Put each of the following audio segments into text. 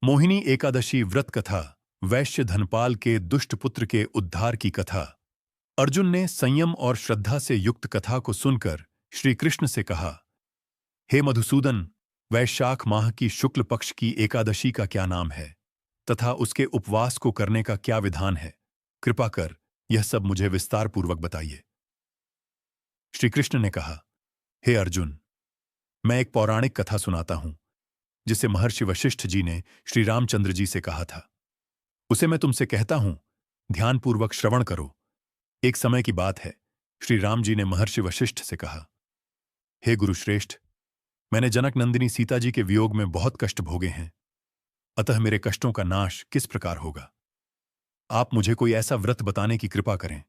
मोहिनी एकादशी व्रत कथा। वैश्य धनपाल के दुष्ट पुत्र के उद्धार की कथा। अर्जुन ने संयम और श्रद्धा से युक्त कथा को सुनकर श्री कृष्ण से कहा, हे मधुसूदन, वैशाख माह की शुक्ल पक्ष की एकादशी का क्या नाम है तथा उसके उपवास को करने का क्या विधान है? कृपा कर यह सब मुझे विस्तार पूर्वक बताइए। श्री कृष्ण ने कहा, हे अर्जुन, मैं एक पौराणिक कथा सुनाता हूं जिसे महर्षि वशिष्ठ जी ने श्री रामचंद्र जी से कहा था। उसे मैं तुमसे कहता हूं, ध्यानपूर्वक श्रवण करो। एक समय की बात है, श्री राम जी ने महर्षि वशिष्ठ से कहा, हे गुरुश्रेष्ठ, मैंने जनक नंदिनी सीता जी के वियोग में बहुत कष्ट भोगे हैं, अतः मेरे कष्टों का नाश किस प्रकार होगा? आप मुझे कोई ऐसा व्रत बताने की कृपा करें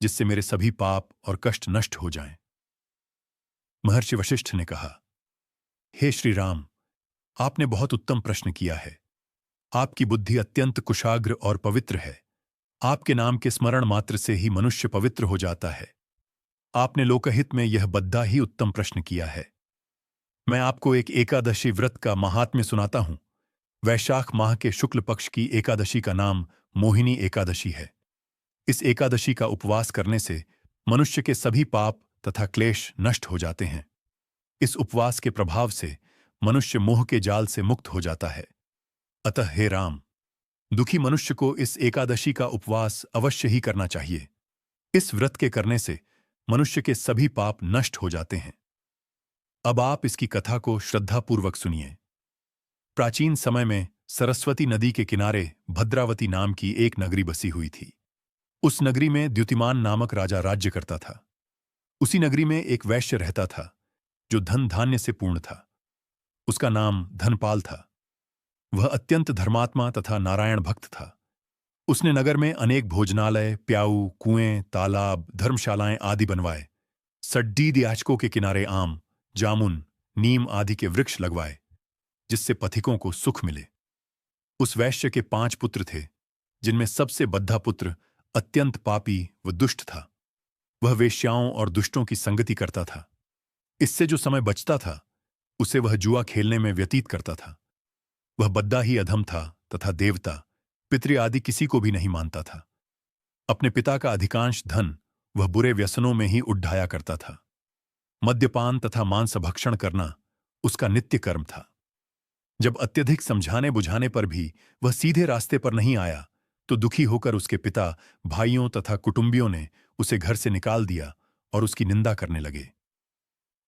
जिससे मेरे सभी पाप और कष्ट नष्ट हो जाएं। महर्षि वशिष्ठ ने कहा, हे श्री राम, आपने बहुत उत्तम प्रश्न किया है। आपकी बुद्धि अत्यंत कुशाग्र और पवित्र है। आपके नाम के स्मरण मात्र से ही मनुष्य पवित्र हो जाता है। आपने लोकहित में यह बद्दा ही उत्तम प्रश्न किया है। मैं आपको एक एकादशी व्रत का महात्म्य सुनाता हूं। वैशाख माह के शुक्ल पक्ष की एकादशी का नाम मोहिनी एकादशी है। इस एकादशी का उपवास करने से मनुष्य के सभी पाप तथा क्लेश नष्ट हो जाते हैं। इस उपवास के प्रभाव से मनुष्य मोह के जाल से मुक्त हो जाता है। अतः हे राम, दुखी मनुष्य को इस एकादशी का उपवास अवश्य ही करना चाहिए। इस व्रत के करने से मनुष्य के सभी पाप नष्ट हो जाते हैं। अब आप इसकी कथा को श्रद्धापूर्वक सुनिए। प्राचीन समय में सरस्वती नदी के किनारे भद्रावती नाम की एक नगरी बसी हुई थी। उस नगरी में द्युतिमान नामक राजा राज्य करता था। उसी नगरी में एक वैश्य रहता था जो धन धान्य से पूर्ण था। उसका नाम धनपाल था। वह अत्यंत धर्मात्मा तथा नारायण भक्त था। उसने नगर में अनेक भोजनालय, प्याऊ, कुएं, तालाब, धर्मशालाएं आदि बनवाए। सड्डीद याचकों के किनारे आम, जामुन, नीम आदि के वृक्ष लगवाए, जिससे पथिकों को सुख मिले। उस वैश्य के 5 पुत्र थे, जिनमें सबसे बद्धा पुत्र अत्यंत पापी व दुष्ट था। वह वेश्याओं और दुष्टों की संगति करता था। इससे जो समय बचता था, उसे वह जुआ खेलने में व्यतीत करता था। वह बद्दा ही अधम था तथा देवता, पितृ आदि किसी को भी नहीं मानता था। अपने पिता का अधिकांश धन वह बुरे व्यसनों में ही उड्ढाया करता था। मद्यपान तथा मांस भक्षण करना उसका नित्य कर्म था। जब अत्यधिक समझाने बुझाने पर भी वह सीधे रास्ते पर नहीं आया, तो दुखी होकर उसके पिता, भाइयों तथा कुटुंबियों ने उसे घर से निकाल दिया और उसकी निंदा करने लगे।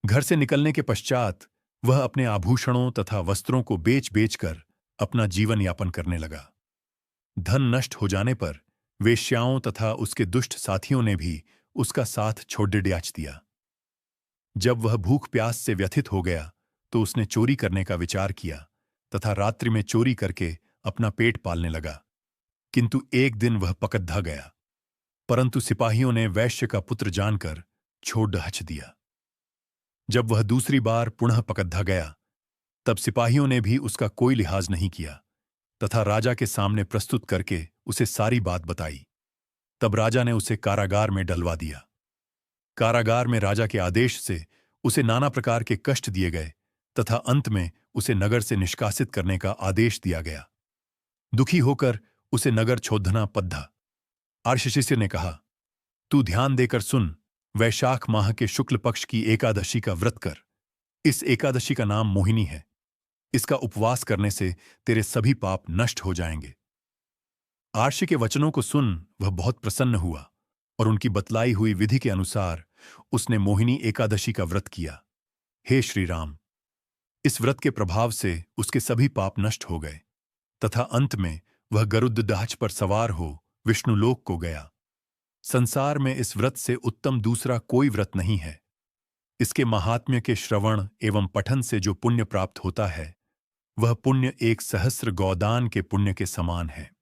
घर से निकलने के पश्चात वह अपने आभूषणों तथा वस्त्रों को बेच बेचकर अपना जीवन यापन करने लगा। धन नष्ट हो जाने पर वेश्याओं तथा उसके दुष्ट साथियों ने भी उसका साथ छोड़ डिड्याच दिया। जब वह भूख प्यास से व्यथित हो गया, तो उसने चोरी करने का विचार किया तथा रात्रि में चोरी करके अपना पेट पालने लगा। किंतु एक दिन वह पकद्धा गया, परंतु सिपाहियों ने वैश्य का पुत्र जानकर छोड़ डहच दिया। जब वह दूसरी बार पुनः पकद्धा गया, तब सिपाहियों ने भी उसका कोई लिहाज नहीं किया तथा राजा के सामने प्रस्तुत करके उसे सारी बात बताई। तब राजा ने उसे कारागार में डलवा दिया। कारागार में राजा के आदेश से उसे नाना प्रकार के कष्ट दिए गए तथा अंत में उसे नगर से निष्कासित करने का आदेश दिया गया। दुखी होकर उसे नगर छोड़ना पद्धा। आर्षशिष्य ने कहा, तू ध्यान देकर सुन, वैशाख माह के शुक्ल पक्ष की एकादशी का व्रत कर। इस एकादशी का नाम मोहिनी है। इसका उपवास करने से तेरे सभी पाप नष्ट हो जाएंगे। आर्षि के वचनों को सुन वह बहुत प्रसन्न हुआ और उनकी बतलाई हुई विधि के अनुसार उसने मोहिनी एकादशी का व्रत किया। हे श्री राम, इस व्रत के प्रभाव से उसके सभी पाप नष्ट हो गए तथा अंत में वह गरुड़ध्वज पर सवार हो विष्णुलोक को गया। संसार में इस व्रत से उत्तम दूसरा कोई व्रत नहीं है। इसके महात्म्य के श्रवण एवं पठन से जो पुण्य प्राप्त होता है, वह पुण्य 1 सहस्र गौदान के पुण्य के समान है।